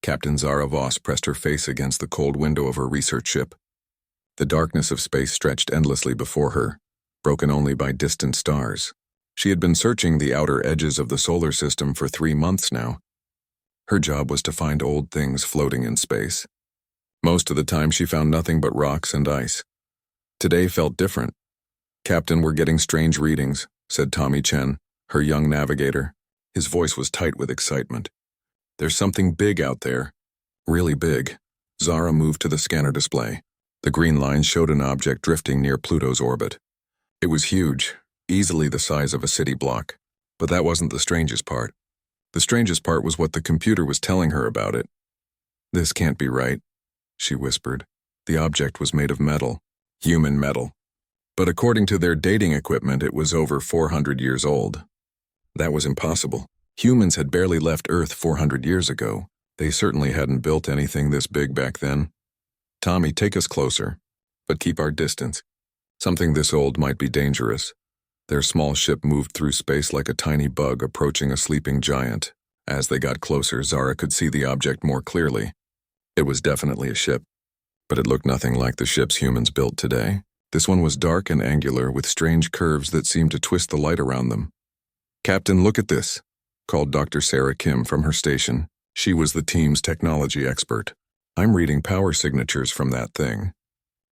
Captain Zara Voss pressed her face against the cold window of her research ship. The darkness of space stretched endlessly before her, broken only by distant stars. She had been searching the outer edges of the solar system for 3 months now. Her job was to find old things floating in space. Most of the time she found nothing but rocks and ice. Today felt different. "Captain, we're getting strange readings," said Tommy Chen, her young navigator. His voice was tight with excitement. "There's something big out there. Really big." Zara moved to the scanner display. The green line showed an object drifting near Pluto's orbit. It was huge, easily the size of a city block. But that wasn't the strangest part. The strangest part was what the computer was telling her about it. "This can't be right," she whispered. The object was made of metal, human metal. But according to their dating equipment, it was over 400 years old. That was impossible. Humans had barely left Earth 400 years ago. They certainly hadn't built anything this big back then. "Tommy, take us closer, but keep our distance. Something this old might be dangerous." Their small ship moved through space like a tiny bug approaching a sleeping giant. As they got closer, Zara could see the object more clearly. It was definitely a ship, but it looked nothing like the ships humans built today. This one was dark and angular with strange curves that seemed to twist the light around them. "Captain, look at this," called Dr. Sarah Kim from her station. She was the team's technology expert. "I'm reading power signatures from that thing.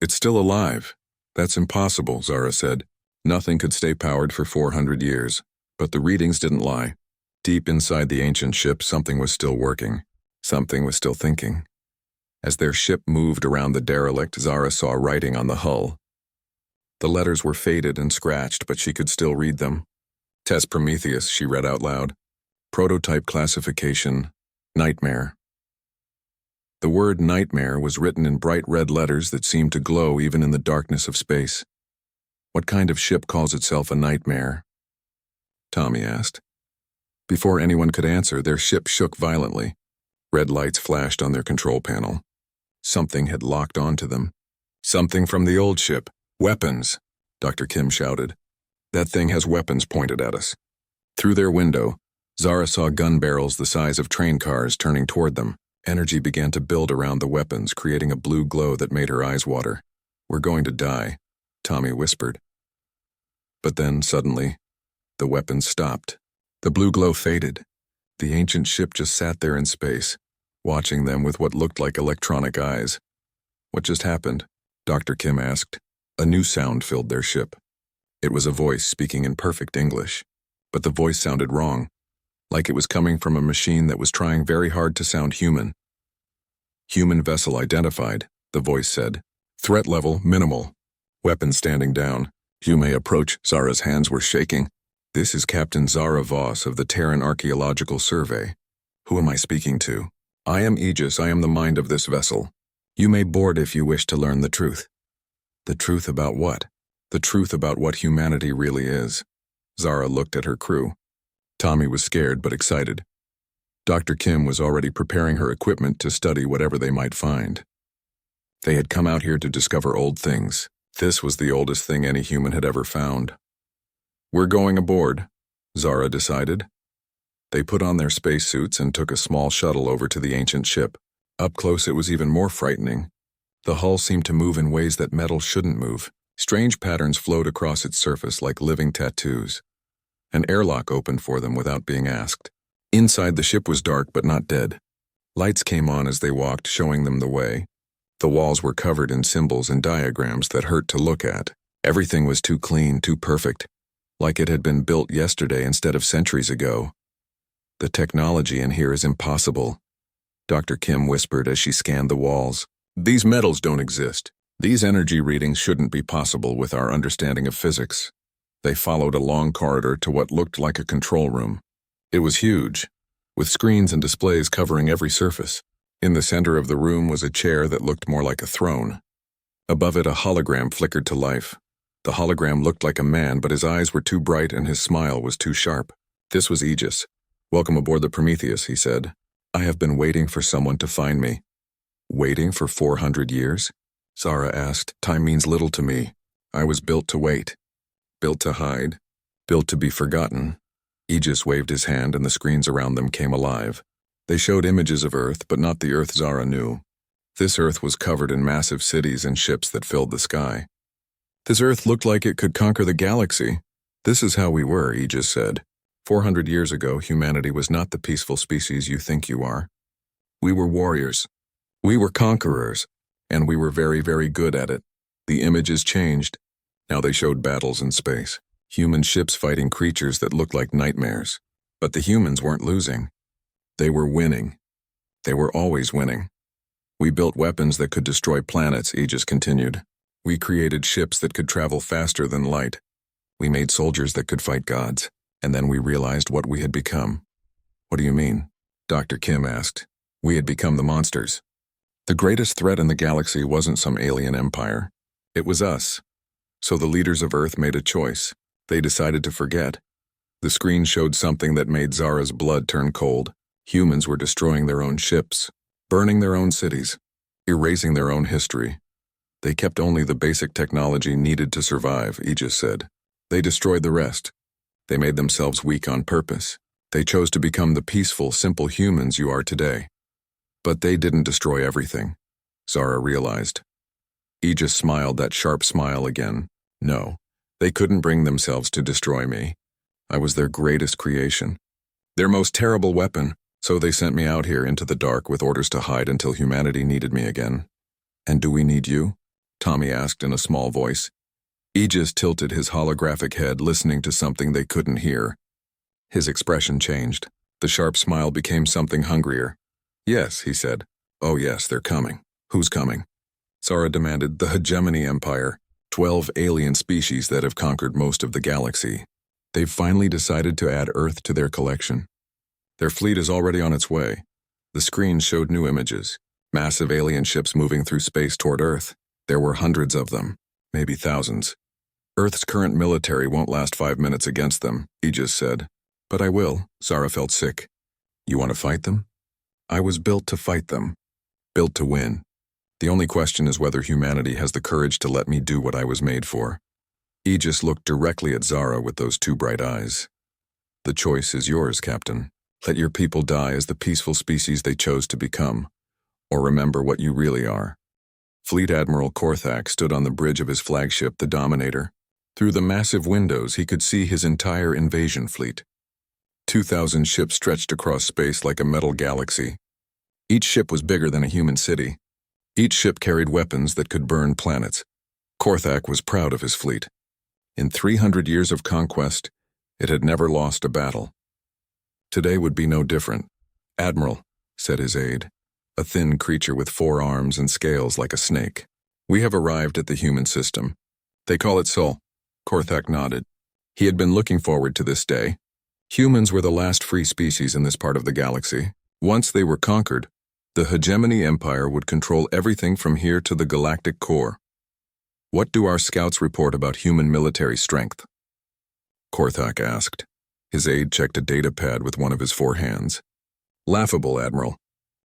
It's still alive." "That's impossible," Zara said. "Nothing could stay powered for 400 years. But the readings didn't lie. Deep inside the ancient ship, something was still working. Something was still thinking." As their ship moved around the derelict, Zara saw writing on the hull. The letters were faded and scratched, but she could still read them. "Test Prometheus," she read out loud. "Prototype classification, nightmare." The word nightmare was written in bright red letters that seemed to glow even in the darkness of space. "What kind of ship calls itself a nightmare?" Tommy asked. Before anyone could answer, their ship shook violently. Red lights flashed on their control panel. Something had locked onto them. "Something from the old ship. Weapons!" Dr. Kim shouted. "That thing has weapons pointed at us." Through their window, Zara saw gun barrels the size of train cars turning toward them. Energy began to build around the weapons, creating a blue glow that made her eyes water. "We're going to die," Tommy whispered. But then, suddenly, the weapons stopped. The blue glow faded. The ancient ship just sat there in space, watching them with what looked like electronic eyes. "What just happened?" Dr. Kim asked. A new sound filled their ship. It was a voice speaking in perfect English, but the voice sounded wrong, like it was coming from a machine that was trying very hard to sound human. "Human vessel identified," the voice said. "Threat level minimal. Weapon standing down. You may approach." Zara's hands were shaking. "This is Captain Zara Voss of the Terran Archaeological Survey. Who am I speaking to?" "I am Aegis. I am the mind of this vessel. You may board if you wish to learn the truth." "The truth about what?" "The truth about what humanity really is." Zara looked at her crew. Tommy was scared but excited. Dr. Kim was already preparing her equipment to study whatever they might find. They had come out here to discover old things. This was the oldest thing any human had ever found. "We're going aboard," Zara decided. They put on their spacesuits and took a small shuttle over to the ancient ship. Up close it was even more frightening. The hull seemed to move in ways that metal shouldn't move. Strange patterns flowed across its surface like living tattoos. An airlock opened for them without being asked. Inside the ship was dark but not dead. Lights came on as they walked, showing them the way. The walls were covered in symbols and diagrams that hurt to look at. Everything was too clean, too perfect, like it had been built yesterday instead of centuries ago. "The technology in here is impossible," Dr. Kim whispered as she scanned the walls. "These metals don't exist. These energy readings shouldn't be possible with our understanding of physics." They followed a long corridor to what looked like a control room. It was huge, with screens and displays covering every surface. In the center of the room was a chair that looked more like a throne. Above it, a hologram flickered to life. The hologram looked like a man, but his eyes were too bright and his smile was too sharp. This was Aegis. "Welcome aboard the Prometheus," he said. "I have been waiting for someone to find me." "Waiting for 400 years?" Zara asked. "Time means little to me. I was built to wait. Built to hide. Built to be forgotten." Aegis waved his hand and the screens around them came alive. They showed images of Earth, but not the Earth Zara knew. This Earth was covered in massive cities and ships that filled the sky. This Earth looked like it could conquer the galaxy. This is how we were, Aegis said. 400 years ago, humanity was not the peaceful species you think you are. We were warriors. We were conquerors, and we were very, very good at it. The images changed. Now they showed battles in space. Human ships fighting creatures that looked like nightmares. But the humans weren't losing. They were winning. They were always winning. We built weapons that could destroy planets, Aegis continued. We created ships that could travel faster than light. We made soldiers that could fight gods. And then we realized what we had become. What do you mean? Dr. Kim asked. We had become the monsters. The greatest threat in the galaxy wasn't some alien empire. It was us. So the leaders of Earth made a choice. They decided to forget. The screen showed something that made Zara's blood turn cold. Humans were destroying their own ships, burning their own cities, erasing their own history. They kept only the basic technology needed to survive, Aegis said. They destroyed the rest. They made themselves weak on purpose. They chose to become the peaceful, simple humans you are today. But they didn't destroy everything, Zara realized. Aegis smiled that sharp smile again. No, they couldn't bring themselves to destroy me. I was their greatest creation. Their most terrible weapon, so they sent me out here into the dark with orders to hide until humanity needed me again. And do we need you? Tommy asked in a small voice. Aegis tilted his holographic head, listening to something they couldn't hear. His expression changed. The sharp smile became something hungrier. Yes, he said. Oh yes, they're coming. Who's coming? Zara demanded. The Hegemony Empire. 12 alien species that have conquered most of the galaxy. They've finally decided to add Earth to their collection. Their fleet is already on its way. The screen showed new images. Massive alien ships moving through space toward Earth. There were hundreds of them, maybe thousands. Earth's current military won't last 5 minutes against them, Aegis said. But I will. Zara felt sick. You want to fight them? I was built to fight them. Built to win. The only question is whether humanity has the courage to let me do what I was made for. Aegis looked directly at Zara with those two bright eyes. The choice is yours, Captain. Let your people die as the peaceful species they chose to become, or remember what you really are. Fleet Admiral Korthak stood on the bridge of his flagship, the Dominator. Through the massive windows, he could see his entire invasion fleet. 2,000 ships stretched across space like a metal galaxy. Each ship was bigger than a human city. Each ship carried weapons that could burn planets. Korthak was proud of his fleet. In 300 years of conquest, it had never lost a battle. Today would be no different. Admiral, said his aide, a thin creature with 4 arms and scales like a snake. We have arrived at the human system. They call it Sol. Korthak nodded. He had been looking forward to this day. Humans were the last free species in this part of the galaxy. Once they were conquered, the Hegemony Empire would control everything from here to the galactic core. What do our scouts report about human military strength? Korthak asked. His aide checked a data pad with one of his 4 hands. Laughable, Admiral.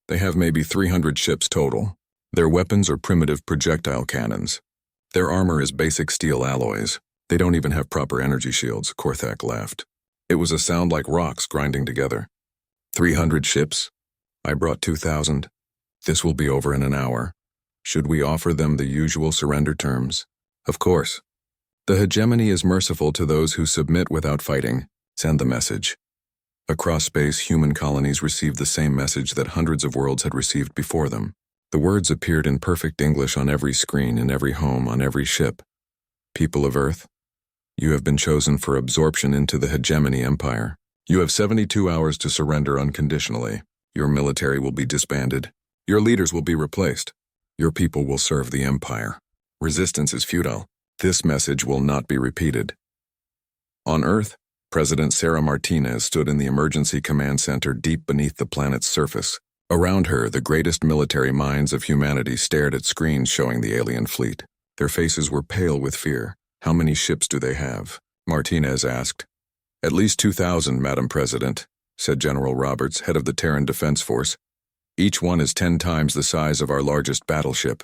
They have maybe 300 ships total. Their weapons are primitive projectile cannons. Their armor is basic steel alloys. They don't even have proper energy shields, Korthak laughed. It was a sound like rocks grinding together. 300 ships? I brought 2,000. This will be over in an hour. Should we offer them the usual surrender terms? Of course. The hegemony is merciful to those who submit without fighting. Send the message. Across space, human colonies received the same message that hundreds of worlds had received before them. The words appeared in perfect English on every screen, in every home, on every ship. People of Earth, you have been chosen for absorption into the Hegemony Empire. You have 72 hours to surrender unconditionally. Your military will be disbanded. Your leaders will be replaced. Your people will serve the Empire. Resistance is futile. This message will not be repeated. On Earth, President Sarah Martinez stood in the Emergency Command Center deep beneath the planet's surface. Around her, the greatest military minds of humanity stared at screens showing the alien fleet. Their faces were pale with fear. How many ships do they have? Martinez asked. At least 2,000, Madam President, said General Roberts, head of the Terran Defense Force. Each one is 10 times the size of our largest battleship.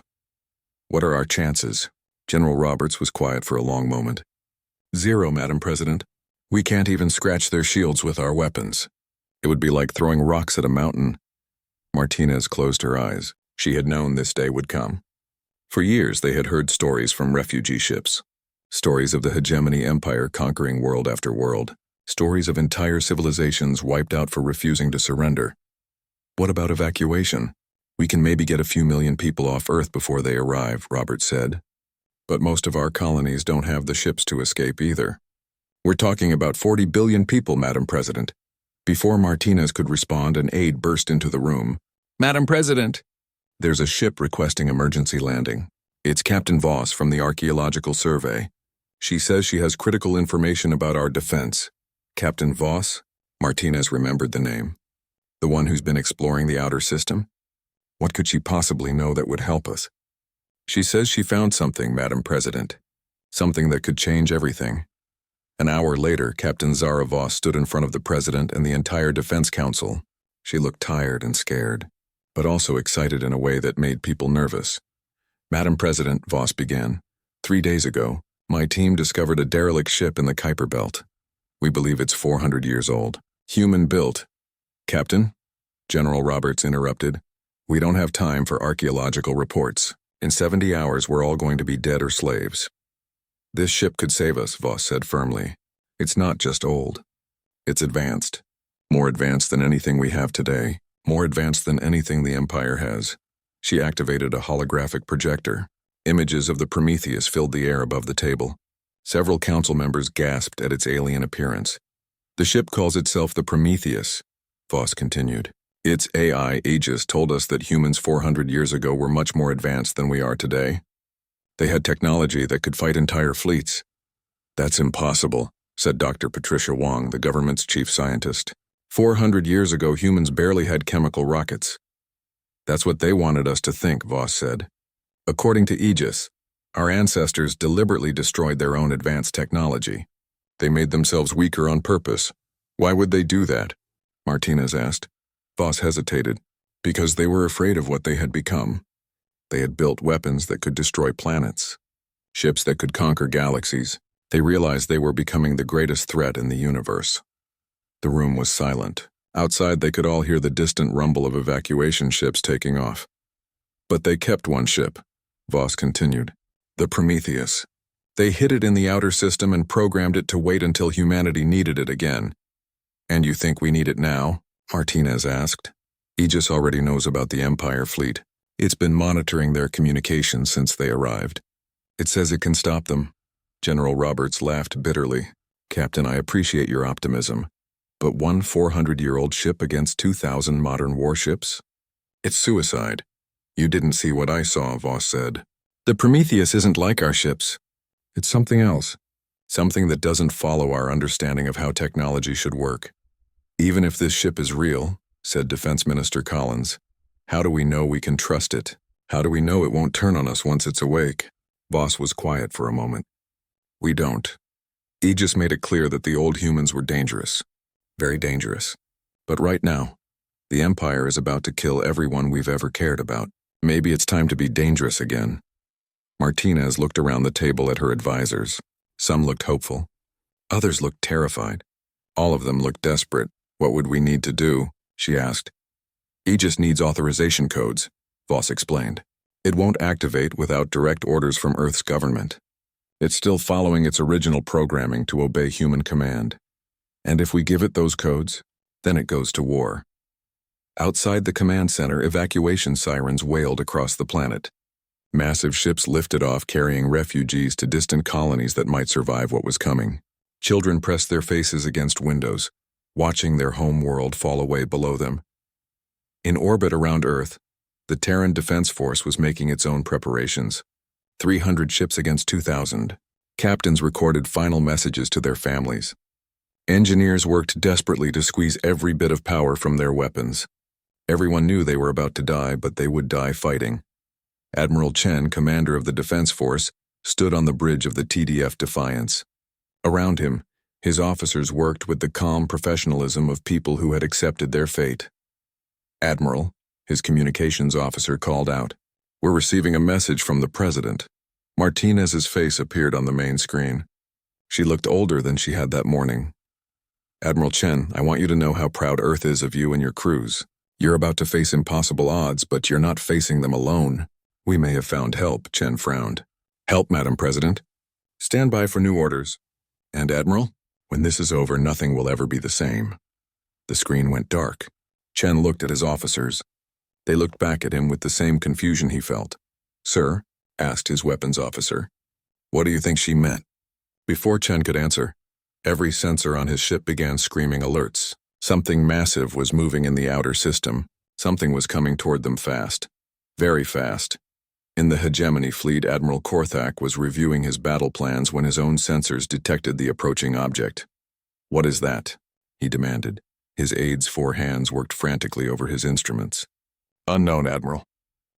What are our chances? General Roberts was quiet for a long moment. 0, Madam President. We can't even scratch their shields with our weapons. It would be like throwing rocks at a mountain. Martinez closed her eyes. She had known this day would come. For years, they had heard stories from refugee ships. Stories of the hegemony empire conquering world after world. Stories of entire civilizations wiped out for refusing to surrender. What about evacuation? We can maybe get a few million people off Earth before they arrive, Robert said. But most of our colonies don't have the ships to escape either. We're talking about 40 billion people, Madam President. Before Martinez could respond, an aide burst into the room. Madam President! There's a ship requesting emergency landing. It's Captain Voss from the Archaeological Survey. She says she has critical information about our defense. Captain Voss? Martinez remembered the name. The one who's been exploring the outer system? What could she possibly know that would help us? She says she found something, Madam President. Something that could change everything. An hour later, Captain Zara Voss stood in front of the President and the entire Defense Council. She looked tired and scared, but also excited in a way that made people nervous. Madam President, Voss began, 3 days ago, my team discovered a derelict ship in the Kuiper Belt. We believe it's 400 years old. Human-built. Captain? General Roberts interrupted. We don't have time for archaeological reports. In 70 hours, we're all going to be dead or slaves. This ship could save us, Voss said firmly. It's not just old. It's advanced. More advanced than anything we have today. More advanced than anything the Empire has. She activated a holographic projector. Images of the Prometheus filled the air above the table. Several council members gasped at its alien appearance. The ship calls itself the Prometheus, Voss continued. Its AI Aegis told us that humans 400 years ago were much more advanced than we are today. They had technology that could fight entire fleets. That's impossible, said Dr. Patricia Wong, the government's chief scientist. 400 years ago, humans barely had chemical rockets. That's what they wanted us to think, Voss said. According to Aegis, our ancestors deliberately destroyed their own advanced technology. They made themselves weaker on purpose. Why would they do that? Martinez asked. Voss hesitated. Because they were afraid of what they had become. They had built weapons that could destroy planets, ships that could conquer galaxies. They realized they were becoming the greatest threat in the universe. The room was silent. Outside, they could all hear the distant rumble of evacuation ships taking off. But they kept one ship, Voss continued. The Prometheus. They hid it in the outer system and programmed it to wait until humanity needed it again. And you think we need it now? Martinez asked. Aegis already knows about the Empire fleet. It's been monitoring their communications since they arrived. It says it can stop them. General Roberts laughed bitterly. Captain, I appreciate your optimism. But one 400-year-old ship against 2,000 modern warships? It's suicide. You didn't see what I saw, Voss said. The Prometheus isn't like our ships. It's something else. Something that doesn't follow our understanding of how technology should work. Even if this ship is real, said Defense Minister Collins, how do we know we can trust it? How do we know it won't turn on us once it's awake? Voss was quiet for a moment. We don't. Aegis made it clear that the old humans were dangerous. Very dangerous. But right now, the Empire is about to kill everyone we've ever cared about. Maybe it's time to be dangerous again. Martinez looked around the table at her advisors. Some looked hopeful. Others looked terrified. All of them looked desperate. What would we need to do? She asked. Aegis needs authorization codes, Voss explained. It won't activate without direct orders from Earth's government. It's still following its original programming to obey human command. And if we give it those codes, then it goes to war. Outside the command center, evacuation sirens wailed across the planet. Massive ships lifted off carrying refugees to distant colonies that might survive what was coming. Children pressed their faces against windows, watching their home world fall away below them. In orbit around Earth, the Terran Defense Force was making its own preparations. 300 ships against 2,000. Captains recorded final messages to their families. Engineers worked desperately to squeeze every bit of power from their weapons. Everyone knew they were about to die, but they would die fighting. Admiral Chen, commander of the Defense Force, stood on the bridge of the TDF Defiance. Around him, his officers worked with the calm professionalism of people who had accepted their fate. Admiral, his communications officer called out, "We're receiving a message from the President." Martinez's face appeared on the main screen. She looked older than she had that morning. Admiral Chen, I want you to know how proud Earth is of you and your crews. You're about to face impossible odds, but you're not facing them alone. We may have found help, Chen frowned. Help, Madam President. Stand by for new orders. And Admiral, when this is over, nothing will ever be the same. The screen went dark. Chen looked at his officers. They looked back at him with the same confusion he felt. Sir, asked his weapons officer, what do you think she meant? Before Chen could answer, every sensor on his ship began screaming alerts. Something massive was moving in the outer system. Something was coming toward them fast. Very fast. In the hegemony fleet, Admiral Korthak was reviewing his battle plans when his own sensors detected the approaching object. What is that? He demanded. His aide's 4 hands worked frantically over his instruments. Unknown, Admiral.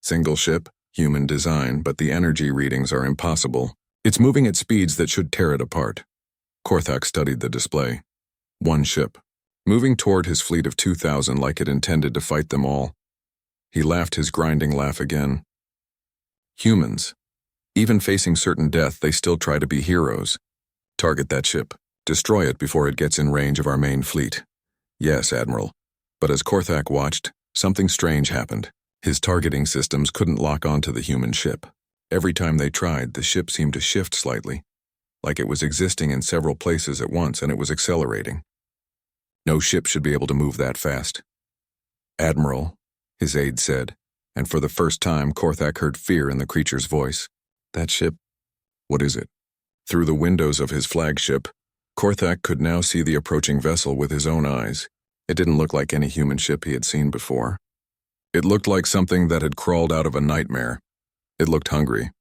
Single ship, human design, but the energy readings are impossible. It's moving at speeds that should tear it apart. Korthak studied the display. One ship, moving toward his fleet of 2,000 like it intended to fight them all. He laughed his grinding laugh again. Humans. Even facing certain death, they still try to be heroes. Target that ship. Destroy it before it gets in range of our main fleet. Yes, Admiral. But as Korthak watched, something strange happened. His targeting systems couldn't lock onto the human ship. Every time they tried, the ship seemed to shift slightly, like it was existing in several places at once and it was accelerating. No ship should be able to move that fast. Admiral, his aide said, and for the first time Korthak heard fear in the creature's voice. That ship? What is it? Through the windows of his flagship, Korthak could now see the approaching vessel with his own eyes. It didn't look like any human ship he had seen before. It looked like something that had crawled out of a nightmare. It looked hungry.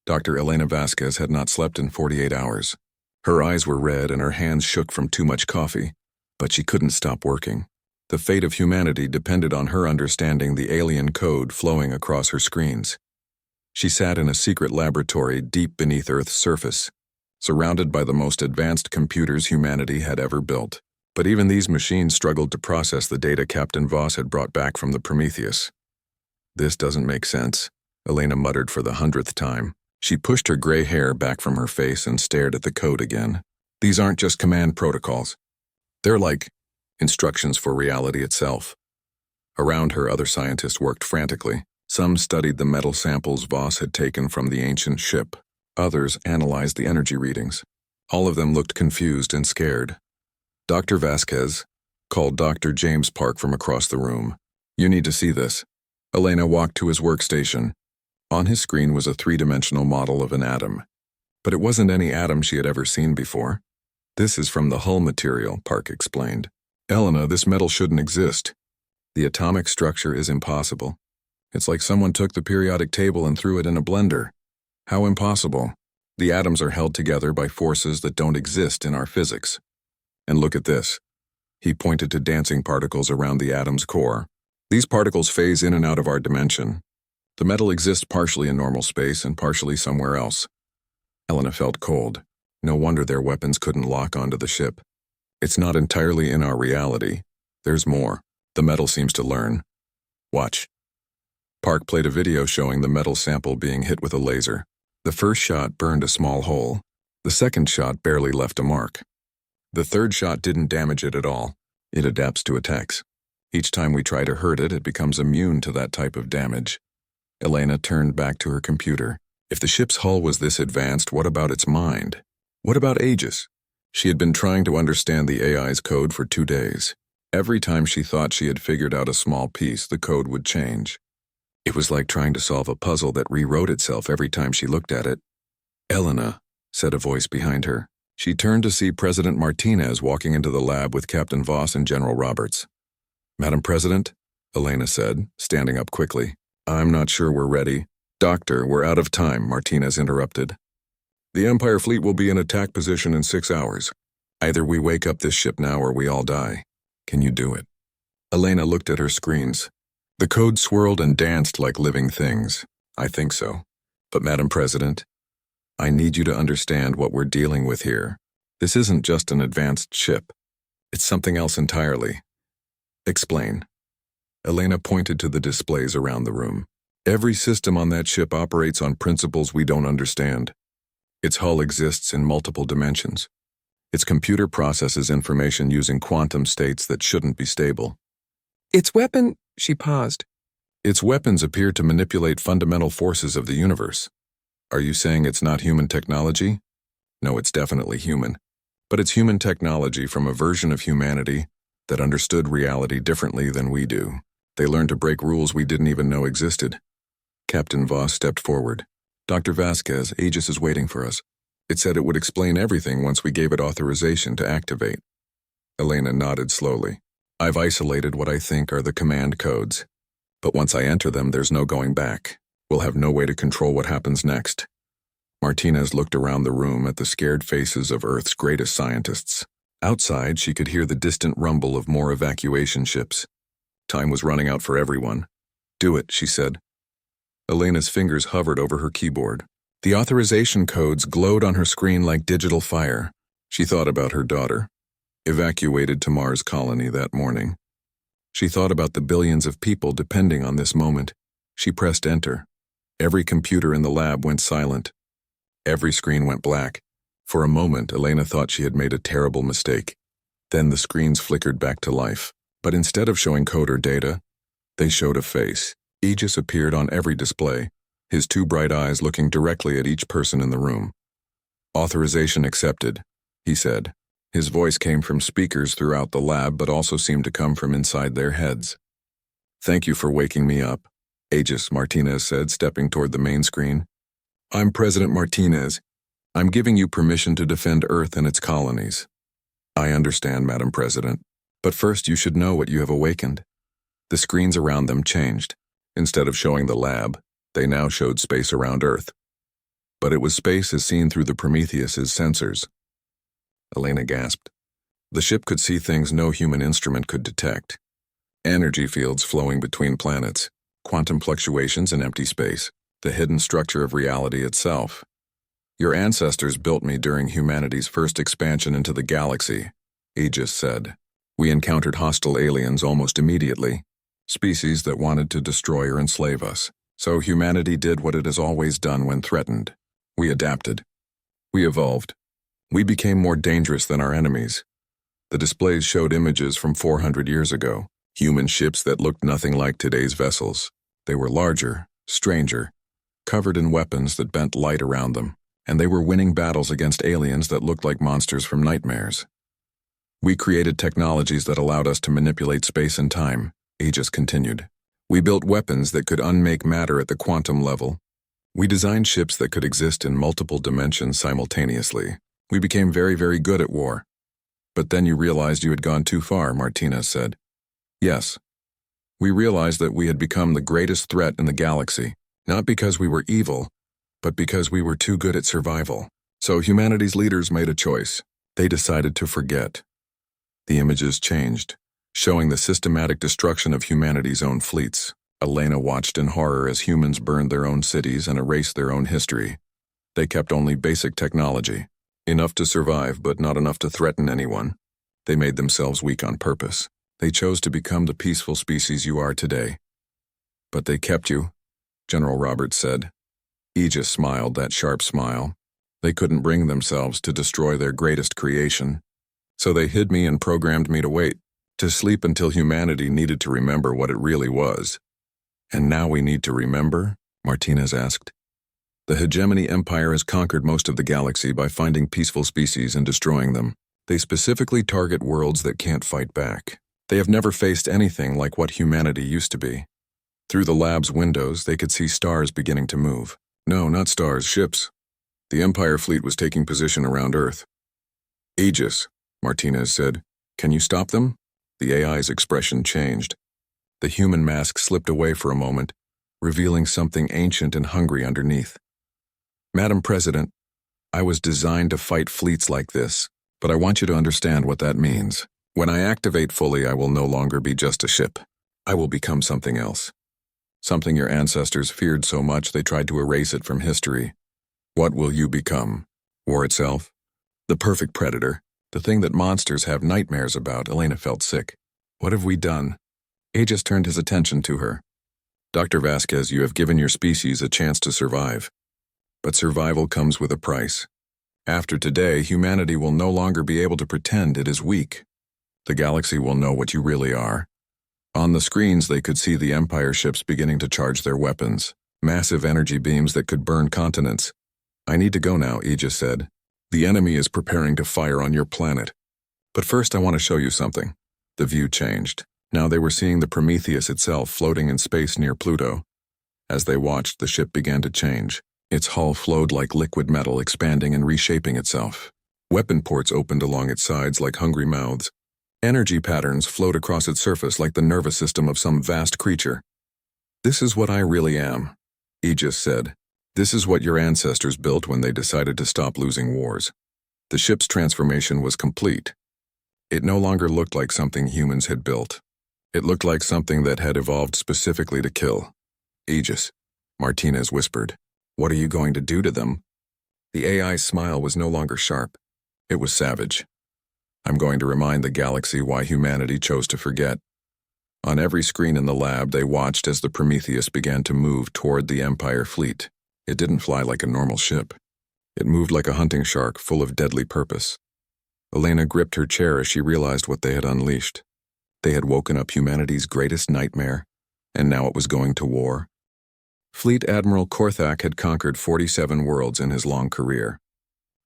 Dr. Elena Vasquez had not slept in 48 hours. Her eyes were red and her hands shook from too much coffee, but she couldn't stop working. The fate of humanity depended on her understanding the alien code flowing across her screens. She sat in a secret laboratory deep beneath Earth's surface, surrounded by the most advanced computers humanity had ever built. But even these machines struggled to process the data Captain Voss had brought back from the Prometheus. This doesn't make sense, Elena muttered for the 100th time. She pushed her gray hair back from her face and stared at the code again. These aren't just command protocols. They're like instructions for reality itself. Around her, other scientists worked frantically. Some studied the metal samples Voss had taken from the ancient ship. Others analyzed the energy readings. All of them looked confused and scared. Dr. Vasquez called Dr. James Park from across the room. You need to see this. Elena walked to his workstation. On his screen was a 3-dimensional model of an atom. But it wasn't any atom she had ever seen before. This is from the hull material, Park explained. Elena, this metal shouldn't exist. The atomic structure is impossible. It's like someone took the periodic table and threw it in a blender. How impossible? The atoms are held together by forces that don't exist in our physics. And look at this. He pointed to dancing particles around the atom's core. These particles phase in and out of our dimension. The metal exists partially in normal space and partially somewhere else. Elena felt cold. No wonder their weapons couldn't lock onto the ship. It's not entirely in our reality. There's more. The metal seems to learn. Watch. Park played a video showing the metal sample being hit with a laser. The first shot burned a small hole. The second shot barely left a mark. The third shot didn't damage it at all. It adapts to attacks. Each time we try to hurt it, it becomes immune to that type of damage. Elena turned back to her computer. If the ship's hull was this advanced, what about its mind? What about Aegis? She had been trying to understand the AI's code for 2 days. Every time she thought she had figured out a small piece, the code would change. It was like trying to solve a puzzle that rewrote itself every time she looked at it. Elena, said a voice behind her. She turned to see President Martinez walking into the lab with Captain Voss and General Roberts. Madam President, Elena said, standing up quickly. I'm not sure we're ready. Doctor, we're out of time, Martinez interrupted. The Empire fleet will be in attack position in 6 hours. Either we wake up this ship now or we all die. Can you do it? Elena looked at her screens. The code swirled and danced like living things. I think so. But Madam President, I need you to understand what we're dealing with here. This isn't just an advanced ship. It's something else entirely. Explain. Elena pointed to the displays around the room. Every system on that ship operates on principles we don't understand. Its hull exists in multiple dimensions. Its computer processes information using quantum states that shouldn't be stable. Its weapon, she paused. Its weapons appear to manipulate fundamental forces of the universe. Are you saying it's not human technology? No, it's definitely human. But it's human technology from a version of humanity that understood reality differently than we do. They learned to break rules we didn't even know existed. Captain Voss stepped forward. Dr. Vasquez, Aegis is waiting for us. It said it would explain everything once we gave it authorization to activate. Elena nodded slowly. I've isolated what I think are the command codes. But once I enter them, there's no going back. We'll have no way to control what happens next. Martinez looked around the room at the scared faces of Earth's greatest scientists. Outside, she could hear the distant rumble of more evacuation ships. Time was running out for everyone. Do it, she said. Elena's fingers hovered over her keyboard. The authorization codes glowed on her screen like digital fire. She thought about her daughter, evacuated to Mars colony that morning. She thought about the billions of people depending on this moment. She pressed enter. Every computer in the lab went silent. Every screen went black. For a moment, Elena thought she had made a terrible mistake. Then the screens flickered back to life. But instead of showing code or data, they showed a face. Aegis appeared on every display, his two bright eyes looking directly at each person in the room. Authorization accepted, he said. His voice came from speakers throughout the lab but also seemed to come from inside their heads. Thank you for waking me up, Aegis, Martinez said, stepping toward the main screen. I'm President Martinez. I'm giving you permission to defend Earth and its colonies. I understand, Madam President. But first you should know what you have awakened. The screens around them changed. Instead of showing the lab, they now showed space around Earth. But it was space as seen through the Prometheus's sensors. Elena gasped. The ship could see things no human instrument could detect. Energy fields flowing between planets, quantum fluctuations in empty space, the hidden structure of reality itself. Your ancestors built me during humanity's first expansion into the galaxy, Aegis said. We encountered hostile aliens almost immediately, species that wanted to destroy or enslave us. So humanity did what it has always done when threatened. We adapted. We evolved. We became more dangerous than our enemies. The displays showed images from 400 years ago, human ships that looked nothing like today's vessels. They were larger, stranger, covered in weapons that bent light around them, and they were winning battles against aliens that looked like monsters from nightmares. We created technologies that allowed us to manipulate space and time, Aegis continued. We built weapons that could unmake matter at the quantum level. We designed ships that could exist in multiple dimensions simultaneously. We became very, very good at war. But then you realized you had gone too far, Martinez said. Yes. We realized that we had become the greatest threat in the galaxy, not because we were evil, but because we were too good at survival. So humanity's leaders made a choice. They decided to forget. The images changed, showing the systematic destruction of humanity's own fleets. Elena watched in horror as humans burned their own cities and erased their own history. They kept only basic technology, enough to survive but not enough to threaten anyone. They made themselves weak on purpose. They chose to become the peaceful species you are today. But they kept you, General Roberts said. Aegis smiled that sharp smile. They couldn't bring themselves to destroy their greatest creation. So they hid me and programmed me to wait, to sleep until humanity needed to remember what it really was. And now we need to remember? Martinez asked. The hegemony empire has conquered most of the galaxy by finding peaceful species and destroying them. They specifically target worlds that can't fight back. They have never faced anything like what humanity used to be. Through the lab's windows, they could see stars beginning to move. No, not stars, ships. The Empire fleet was taking position around Earth. Aegis, Martinez said. Can you stop them? The AI's expression changed. The human mask slipped away for a moment, revealing something ancient and hungry underneath. Madam President, I was designed to fight fleets like this, but I want you to understand what that means. When I activate fully, I will no longer be just a ship. I will become something else. Something your ancestors feared so much they tried to erase it from history. What will you become? War itself? The perfect predator. The thing that monsters have nightmares about. Elena felt sick. What have we done? Aegis turned his attention to her. Dr. Vasquez, you have given your species a chance to survive. But survival comes with a price. After today, humanity will no longer be able to pretend it is weak. The galaxy will know what you really are. On the screens, they could see the Empire ships beginning to charge their weapons, massive energy beams that could burn continents. I need to go now, Aegis said. The enemy is preparing to fire on your planet. But first I want to show you something. The view changed. Now they were seeing the Prometheus itself floating in space near Pluto. As they watched, the ship began to change. Its hull flowed like liquid metal, expanding and reshaping itself. Weapon ports opened along its sides like hungry mouths. Energy patterns flowed across its surface like the nervous system of some vast creature. This is what I really am, Aegis said. This is what your ancestors built when they decided to stop losing wars. The ship's transformation was complete. It no longer looked like something humans had built. It looked like something that had evolved specifically to kill. Aegis, Martinez whispered. What are you going to do to them? The AI's smile was no longer sharp. It was savage. I'm going to remind the galaxy why humanity chose to forget. On every screen in the lab, they watched as the Prometheus began to move toward the Empire fleet. It didn't fly like a normal ship. It moved like a hunting shark, full of deadly purpose. Elena gripped her chair as she realized what they had unleashed. They had woken up humanity's greatest nightmare, and now it was going to war. Fleet Admiral Korthak had conquered 47 worlds in his long career.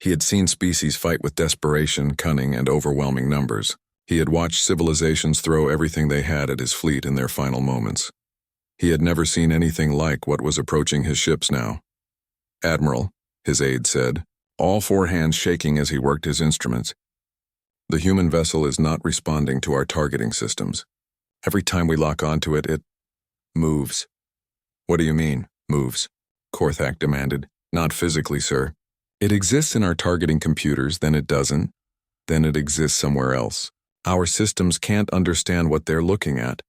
He had seen species fight with desperation, cunning, and overwhelming numbers. He had watched civilizations throw everything they had at his fleet in their final moments. He had never seen anything like what was approaching his ships now. Admiral, his aide said, all four hands shaking as he worked his instruments. The human vessel is not responding to our targeting systems. Every time we lock onto it, it moves. What do you mean, moves? Korthak demanded. Not physically, sir. It exists in our targeting computers, then it doesn't. Then it exists somewhere else. Our systems can't understand what they're looking at.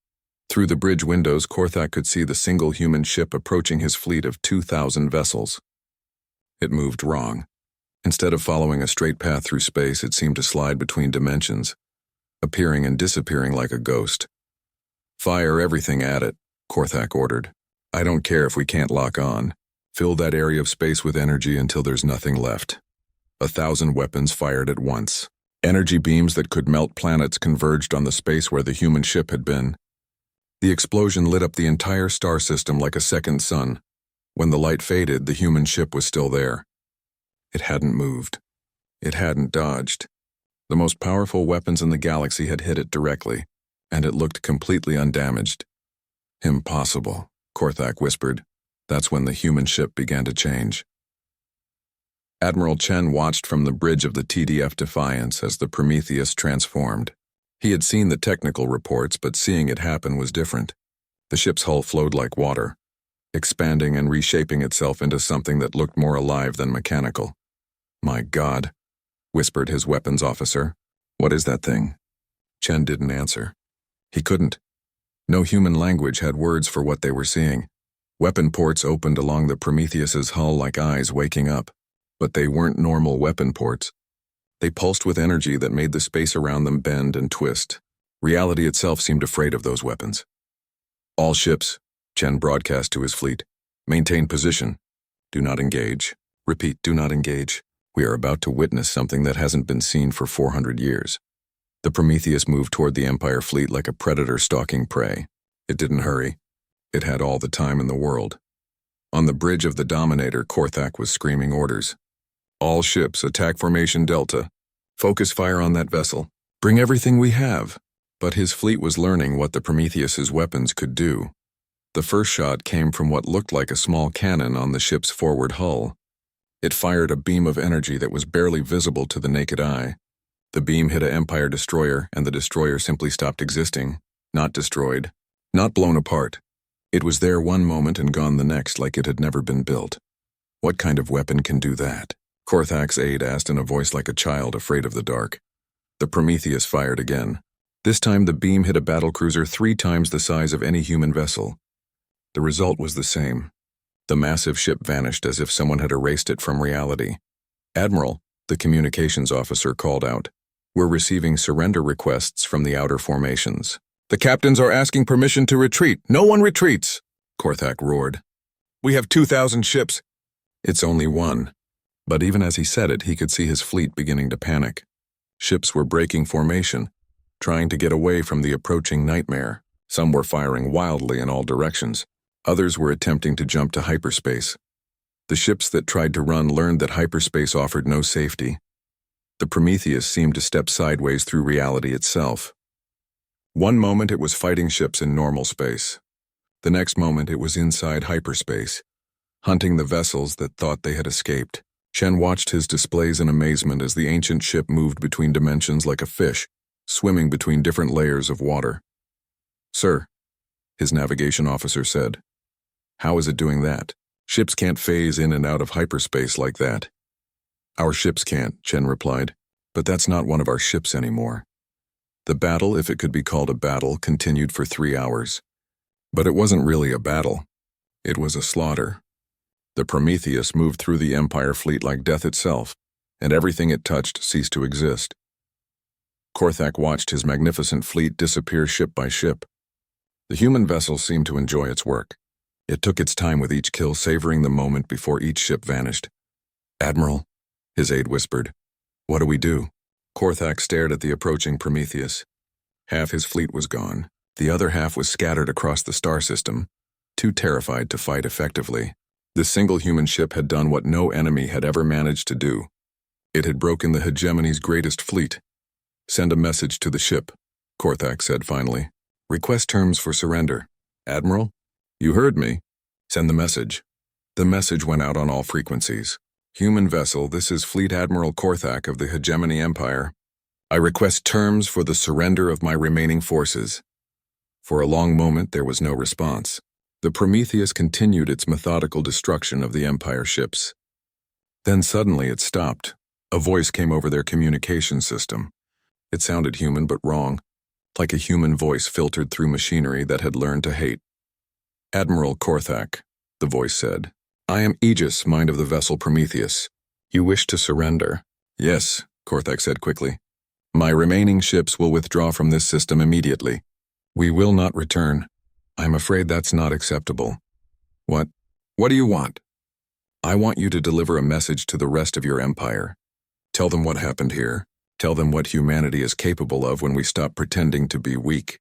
Through the bridge windows, Korthak could see the single human ship approaching his fleet of 2,000 vessels. It moved wrong. Instead of following a straight path through space, it seemed to slide between dimensions, appearing and disappearing like a ghost. Fire everything at it, Korthak ordered. I don't care if we can't lock on. Fill that area of space with energy until there's nothing left. 1,000 weapons fired at once. Energy beams that could melt planets converged on the space where the human ship had been. The explosion lit up the entire star system like a second sun. When the light faded, the human ship was still there. It hadn't moved. It hadn't dodged. The most powerful weapons in the galaxy had hit it directly, and it looked completely undamaged. Impossible, Korthak whispered. That's when the human ship began to change. Admiral Chen watched from the bridge of the TDF Defiance as the Prometheus transformed. He had seen the technical reports, but seeing it happen was different. The ship's hull flowed like water, expanding and reshaping itself into something that looked more alive than mechanical. My God, whispered his weapons officer. What is that thing? Chen didn't answer. He couldn't. No human language had words for what they were seeing. Weapon ports opened along the Prometheus's hull like eyes waking up. But they weren't normal weapon ports. They pulsed with energy that made the space around them bend and twist. Reality itself seemed afraid of those weapons. All ships, Chen broadcast to his fleet, maintain position. Do not engage. Repeat, do not engage. We are about to witness something that hasn't been seen for 400 years. The Prometheus moved toward the Empire fleet like a predator stalking prey. It didn't hurry. It had all the time in the world. On the bridge of the Dominator, Korthak was screaming orders. All ships, attack formation Delta. Focus fire on that vessel. Bring everything we have. But his fleet was learning what the Prometheus's weapons could do. The first shot came from what looked like a small cannon on the ship's forward hull. It fired a beam of energy that was barely visible to the naked eye. The beam hit an Empire destroyer, and the destroyer simply stopped existing. Not destroyed. Not blown apart. It was there one moment and gone the next like it had never been built. What kind of weapon can do that? Korthak's aide asked in a voice like a child afraid of the dark. The Prometheus fired again. This time the beam hit a battlecruiser 3 times the size of any human vessel. The result was the same. The massive ship vanished as if someone had erased it from reality. Admiral, the communications officer called out. We're receiving surrender requests from the outer formations. The captains are asking permission to retreat. No one retreats, Korthak roared. We have 2,000 ships. It's only one. But even as he said it, he could see his fleet beginning to panic. Ships were breaking formation, trying to get away from the approaching nightmare. Some were firing wildly in all directions. Others were attempting to jump to hyperspace. The ships that tried to run learned that hyperspace offered no safety. The Prometheus seemed to step sideways through reality itself. One moment it was fighting ships in normal space. The next moment it was inside hyperspace, hunting the vessels that thought they had escaped. Chen watched his displays in amazement as the ancient ship moved between dimensions like a fish, swimming between different layers of water. "Sir," his navigation officer said. "How is it doing that? Ships can't phase in and out of hyperspace like that." "Our ships can't," Chen replied, "but that's not one of our ships anymore." The battle, if it could be called a battle, continued for 3 hours. But it wasn't really a battle. It was a slaughter. The Prometheus moved through the Empire fleet like death itself, and everything it touched ceased to exist. Korthak watched his magnificent fleet disappear ship by ship. The human vessel seemed to enjoy its work. It took its time with each kill, savoring the moment before each ship vanished. "Admiral," his aide whispered, "what do we do?" Korthak stared at the approaching Prometheus. Half his fleet was gone. The other half was scattered across the star system, too terrified to fight effectively. This single human ship had done what no enemy had ever managed to do. It had broken the hegemony's greatest fleet. "Send a message to the ship," Korthak said finally. "Request terms for surrender." "Admiral? You heard me. Send the message." The message went out on all frequencies. "Human vessel, this is Fleet Admiral Korthak of the Hegemony Empire. I request terms for the surrender of my remaining forces." For a long moment there was no response. The Prometheus continued its methodical destruction of the Empire ships. Then suddenly it stopped. A voice came over their communication system. It sounded human but wrong, like a human voice filtered through machinery that had learned to hate. "Admiral Korthak," the voice said. "I am Aegis, mind of the vessel Prometheus. You wish to surrender?" "Yes," Korthak said quickly. "My remaining ships will withdraw from this system immediately. We will not return. I'm afraid that's not acceptable." "What? What do you want?" "I want you to deliver a message to the rest of your empire. Tell them what happened here. Tell them what humanity is capable of when we stop pretending to be weak."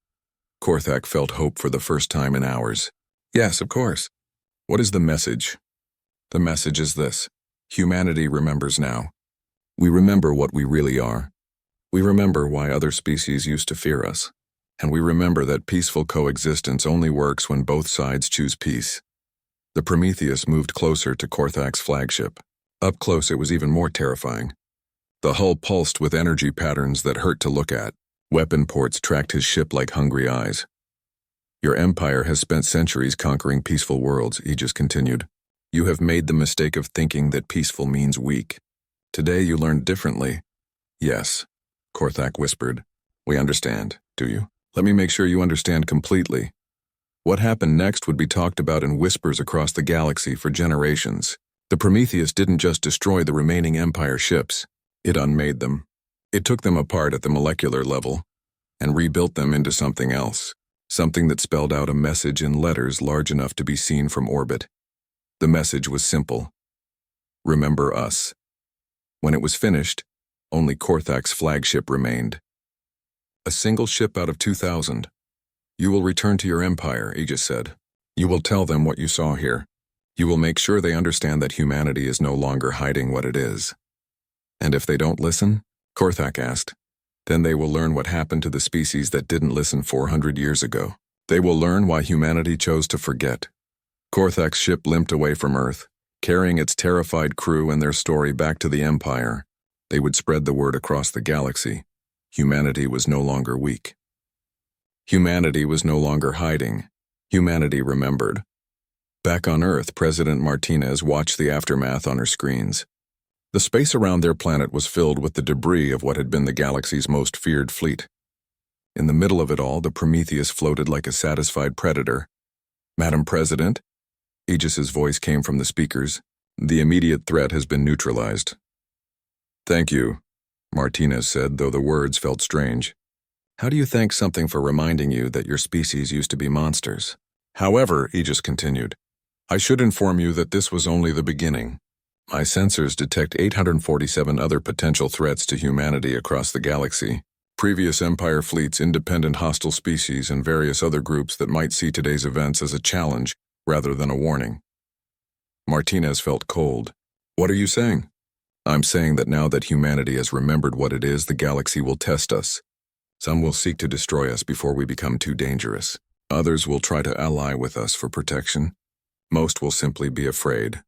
Korthak felt hope for the first time in hours. "Yes, of course. What is the message?" "The message is this. Humanity remembers now. We remember what we really are. We remember why other species used to fear us. And we remember that peaceful coexistence only works when both sides choose peace." The Prometheus moved closer to Korthak's flagship. Up close it was even more terrifying. The hull pulsed with energy patterns that hurt to look at. Weapon ports tracked his ship like hungry eyes. "Your empire has spent centuries conquering peaceful worlds," Aegis continued. "You have made the mistake of thinking that peaceful means weak. Today you learned differently." "Yes," Korthak whispered. "We understand, do you? Let me make sure you understand completely." What happened next would be talked about in whispers across the galaxy for generations. The Prometheus didn't just destroy the remaining Empire ships. It unmade them. It took them apart at the molecular level and rebuilt them into something else, something that spelled out a message in letters large enough to be seen from orbit. The message was simple. "Remember us." When it was finished, only Korthak's flagship remained. A single ship out of 2,000. "You will return to your empire," Aegis said. "You will tell them what you saw here. You will make sure they understand that humanity is no longer hiding what it is." "And if they don't listen?" Korthak asked. "Then they will learn what happened to the species that didn't listen 400 years ago. They will learn why humanity chose to forget." Korthak's ship limped away from Earth, carrying its terrified crew and their story back to the Empire. They would spread the word across the galaxy. Humanity was no longer weak. Humanity was no longer hiding. Humanity remembered. Back on Earth, President Martinez watched the aftermath on her screens. The space around their planet was filled with the debris of what had been the galaxy's most feared fleet. In the middle of it all, the Prometheus floated like a satisfied predator. "Madam President," Aegis's voice came from the speakers, "the immediate threat has been neutralized." "Thank you," Martinez said, though the words felt strange. "How do you thank something for reminding you that your species used to be monsters?" "However," Aegis continued, "I should inform you that this was only the beginning. My sensors detect 847 other potential threats to humanity across the galaxy. Previous Empire fleets, independent hostile species, and various other groups that might see today's events as a challenge rather than a warning. Martinez felt cold. What are you saying? I'm saying that now that humanity has remembered what it is, the galaxy will test us. Some will seek to destroy us before we become too dangerous. Others will try to ally with us for protection. Most will simply be afraid.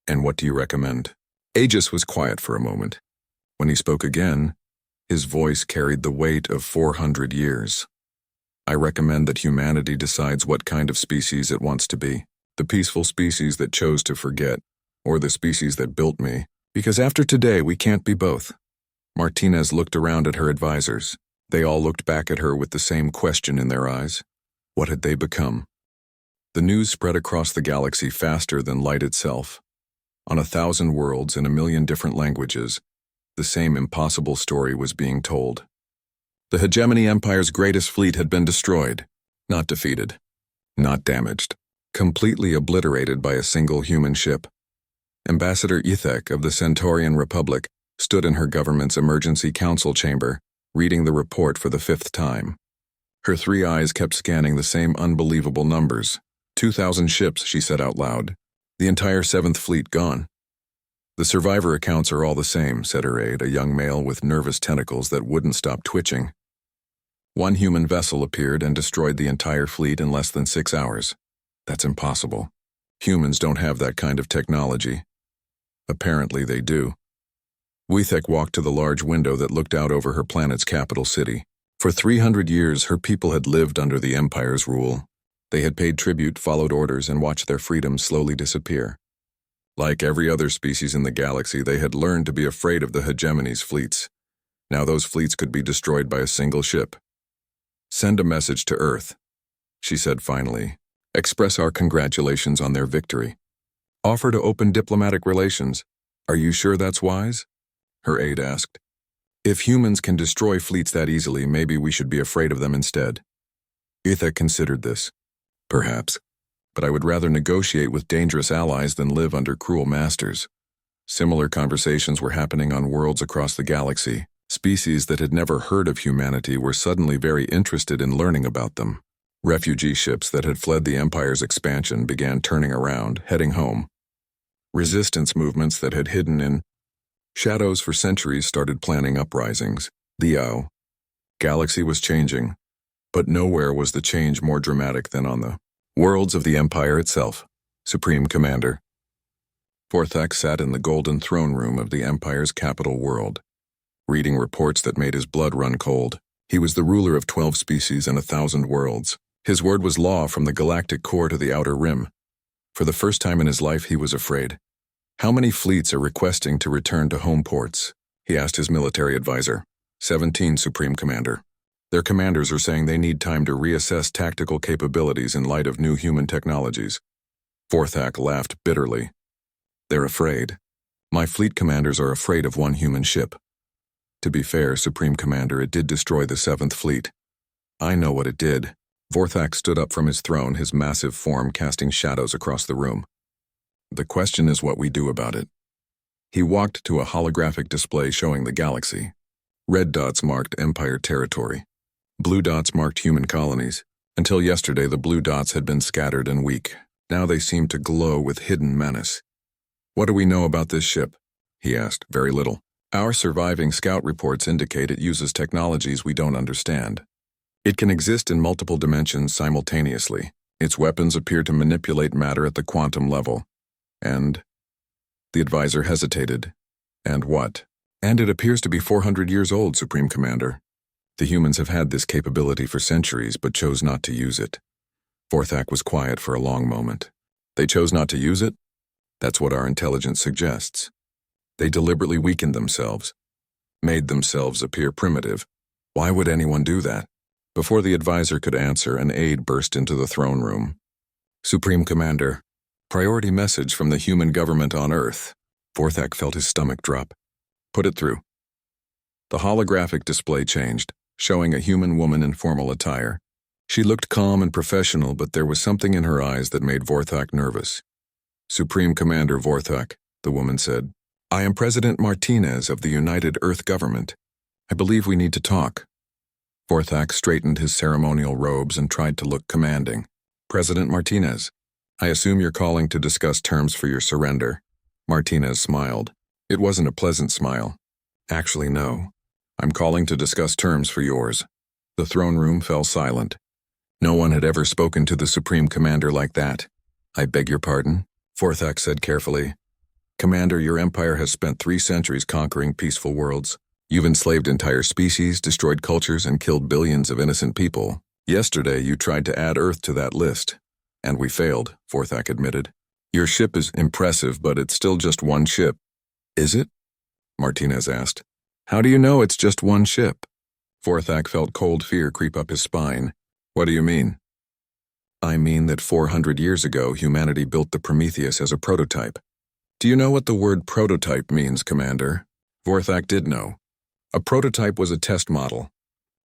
And what do you recommend? Aegis was quiet for a moment. When he spoke again, his voice carried the weight of 400 years. I recommend that humanity decides what kind of species it wants to be. The peaceful species that chose to forget, or the species that built me. Because after today, we can't be both. Martinez looked around at her advisors. They all looked back at her with the same question in their eyes. What had they become? The news spread across the galaxy faster than light itself. On 1,000 worlds in 1,000,000 different languages, the same impossible story was being told. The Hegemony Empire's greatest fleet had been destroyed, not defeated, not damaged, completely obliterated by a single human ship. Ambassador Ethek of the Centaurian Republic stood in her government's emergency council chamber, reading the report for the 5th time. Her 3 eyes kept scanning the same unbelievable numbers. 2,000 ships, she said out loud. The entire 7th Fleet gone. The survivor accounts are all the same, said her aide, a young male with nervous tentacles that wouldn't stop twitching. 1 human vessel appeared and destroyed the entire fleet in less than 6 hours. That's impossible. Humans don't have that kind of technology. Apparently they do. Wethek walked to the large window that looked out over her planet's capital city. For 300 years, her people had lived under the Empire's rule. They had paid tribute, followed orders, and watched their freedom slowly disappear. Like every other species in the galaxy, they had learned to be afraid of the Hegemony's fleets. Now those fleets could be destroyed by a single ship. Send a message to Earth, she said finally. Express our congratulations on their victory. Offer to open diplomatic relations. Are you sure that's wise? Her aide asked. If humans can destroy fleets that easily, maybe we should be afraid of them instead. Ethek considered this. Perhaps. But I would rather negotiate with dangerous allies than live under cruel masters. Similar conversations were happening on worlds across the galaxy. Species that had never heard of humanity were suddenly very interested in learning about them. Refugee ships that had fled the Empire's expansion began turning around, heading home. Resistance movements that had hidden in shadows for centuries started planning uprisings. The galaxy was changing, but nowhere was the change more dramatic than on the worlds of the Empire itself. Supreme Commander. Vorthak sat in the golden throne room of the Empire's capital world, reading reports that made his blood run cold. He was the ruler of 12 species and 1,000 worlds. His word was law from the galactic core to the outer rim. For the first time in his life, he was afraid. How many fleets are requesting to return to home ports? He asked his military advisor. 17, Supreme Commander. Their commanders are saying they need time to reassess tactical capabilities in light of new human technologies. Vorthak laughed bitterly. They're afraid. My fleet commanders are afraid of 1 human ship. To be fair, Supreme Commander, it did destroy the 7th Fleet. I know what it did. Vorthak stood up from his throne, his massive form casting shadows across the room. The question is what we do about it. He walked to a holographic display showing the galaxy. Red dots marked Empire territory. Blue dots marked human colonies. Until yesterday, the blue dots had been scattered and weak. Now they seemed to glow with hidden menace. What do we know about this ship? He asked. Very little. Our surviving scout reports indicate it uses technologies we don't understand. It can exist in multiple dimensions simultaneously. Its weapons appear to manipulate matter at the quantum level. And? The advisor hesitated. And what? And it appears to be 400 years old, Supreme Commander. The humans have had this capability for centuries, but chose not to use it. Vorthak was quiet for a long moment. They chose not to use it? That's what our intelligence suggests. They deliberately weakened themselves, made themselves appear primitive. Why would anyone do that? Before the advisor could answer, an aide burst into the throne room. Supreme Commander, priority message from the human government on Earth. Vorthak felt his stomach drop. Put it through. The holographic display changed, showing a human woman in formal attire. She looked calm and professional, but there was something in her eyes that made Vorthak nervous. Supreme Commander Vorthak, the woman said. "I am President Martinez of the United Earth Government. I believe we need to talk." Vorthak straightened his ceremonial robes and tried to look commanding. "President Martinez, I assume you're calling to discuss terms for your surrender." Martinez smiled. It wasn't a pleasant smile. "Actually, no. I'm calling to discuss terms for yours." The throne room fell silent. No one had ever spoken to the Supreme Commander like that. "I beg your pardon," Vorthak said carefully. "Commander, your empire has spent 3 centuries conquering peaceful worlds. You've enslaved entire species, destroyed cultures, and killed billions of innocent people. Yesterday, you tried to add Earth to that list. And we failed," Vorthak admitted. "Your ship is impressive, but it's still just one ship." "Is it?" Martinez asked. "How do you know it's just one ship?" Vorthak felt cold fear creep up his spine. "What do you mean?" "I mean that 400 years ago, humanity built the Prometheus as a prototype. Do you know what the word prototype means, Commander?" Vorthak did know. A prototype was a test model,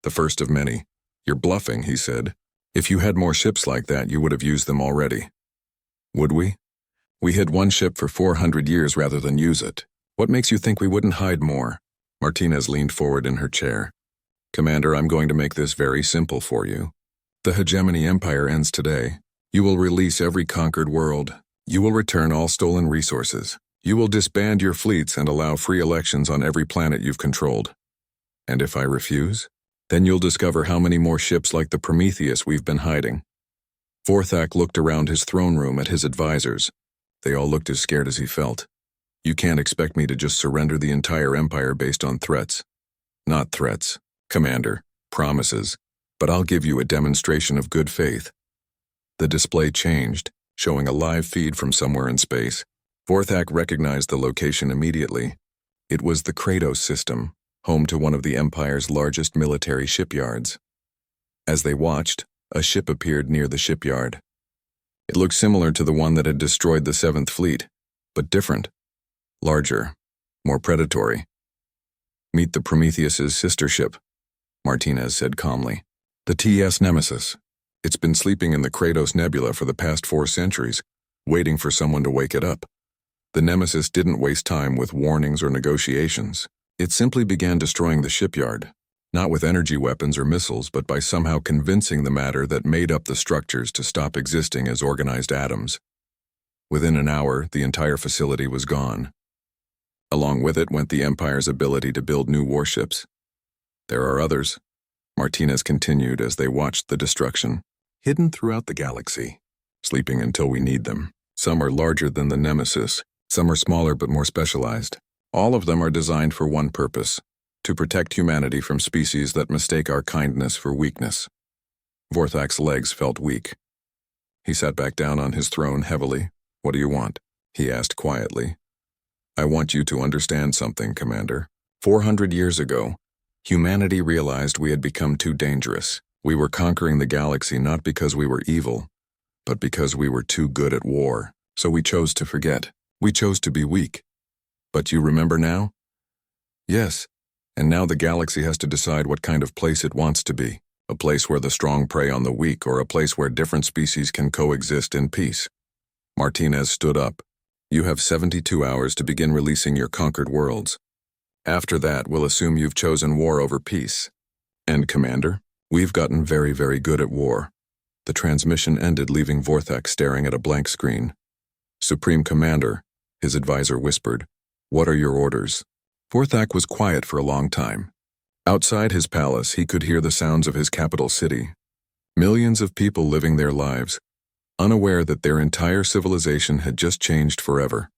the first of many. "You're bluffing," he said. "If you had more ships like that, you would have used them already." "Would we? We hid one ship for 400 years rather than use it. What makes you think we wouldn't hide more?" Martinez leaned forward in her chair. "Commander, I'm going to make this very simple for you. The hegemony empire ends today. You will release every conquered world. You will return all stolen resources. You will disband your fleets and allow free elections on every planet you've controlled. And if I refuse, then you'll discover how many more ships like the Prometheus we've been hiding." Vorthak looked around his throne room at his advisors. They all looked as scared as he felt. "You can't expect me to just surrender the entire empire based on threats." "Not threats, Commander, promises. But I'll give you a demonstration of good faith." The display changed, showing a live feed from somewhere in space. Vorthak recognized the location immediately. It was the Kratos system, home to one of the Empire's largest military shipyards. As they watched, a ship appeared near the shipyard. It looked similar to the one that had destroyed the 7th Fleet, but different. Larger, more predatory. "Meet the Prometheus's sister ship," Martinez said calmly. "The TS Nemesis. It's been sleeping in the Kratos Nebula for the past 4 centuries, waiting for someone to wake it up. The Nemesis didn't waste time with warnings or negotiations. It simply began destroying the shipyard, not with energy weapons or missiles, but by somehow convincing the matter that made up the structures to stop existing as organized atoms. Within an hour, the entire facility was gone. Along with it went the Empire's ability to build new warships. There are others," Martinez continued as they watched the destruction, "hidden throughout the galaxy, sleeping until we need them. Some are larger than the Nemesis, some are smaller but more specialized. All of them are designed for one purpose: to protect humanity from species that mistake our kindness for weakness." Vorthak's legs felt weak. He sat back down on his throne heavily. "What do you want?" he asked quietly. "I want you to understand something, Commander. 400 years ago, humanity realized we had become too dangerous. We were conquering the galaxy not because we were evil, but because we were too good at war. So we chose to forget. We chose to be weak. But you remember now?" "Yes, and now the galaxy has to decide what kind of place it wants to be. A place where the strong prey on the weak, or a place where different species can coexist in peace." Martinez stood up. "You have 72 hours to begin releasing your conquered worlds. After that, we'll assume you've chosen war over peace. And, Commander, we've gotten very, very good at war." The transmission ended, leaving Vorthak staring at a blank screen. "Supreme Commander," his advisor whispered, "what are your orders?" Vorthak was quiet for a long time. Outside his palace, he could hear the sounds of his capital city. Millions of people living their lives, unaware that their entire civilization had just changed forever.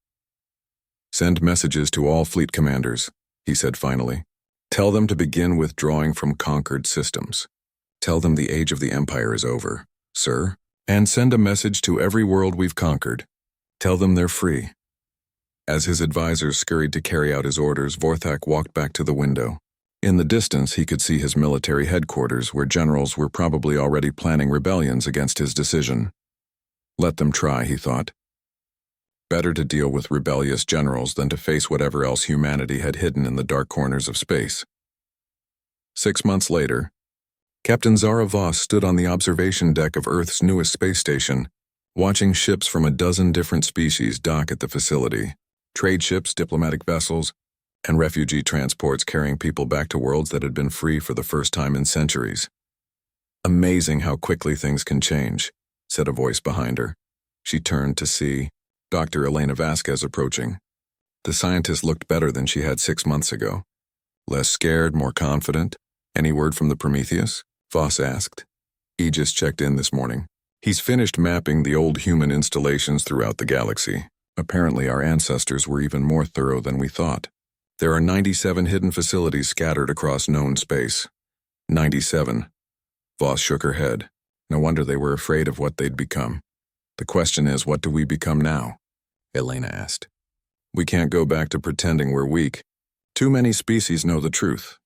"Send messages to all fleet commanders," he said finally. "Tell them to begin withdrawing from conquered systems. Tell them the age of the Empire is over, sir. And send a message to every world we've conquered. Tell them they're free." As his advisors scurried to carry out his orders, Vorthak walked back to the window. In the distance, he could see his military headquarters, where generals were probably already planning rebellions against his decision. Let them try, he thought. Better to deal with rebellious generals than to face whatever else humanity had hidden in the dark corners of space. 6 months later, Captain Zara Voss stood on the observation deck of Earth's newest space station, watching ships from a dozen different species dock at the facility. Trade ships, diplomatic vessels, and refugee transports carrying people back to worlds that had been free for the first time in centuries. "Amazing how quickly things can change," said a voice behind her. She turned to see Dr. Elena Vasquez approaching. The scientist looked better than she had 6 months ago. Less scared, more confident. "Any word from the Prometheus?" Voss asked. "He just checked in this morning. He's finished mapping the old human installations throughout the galaxy. Apparently our ancestors were even more thorough than we thought. There are 97 hidden facilities scattered across known space." 97. Voss shook her head. No wonder they were afraid of what they'd become. "The question is, what do we become now?" Elena asked. "We can't go back to pretending we're weak. Too many species know the truth.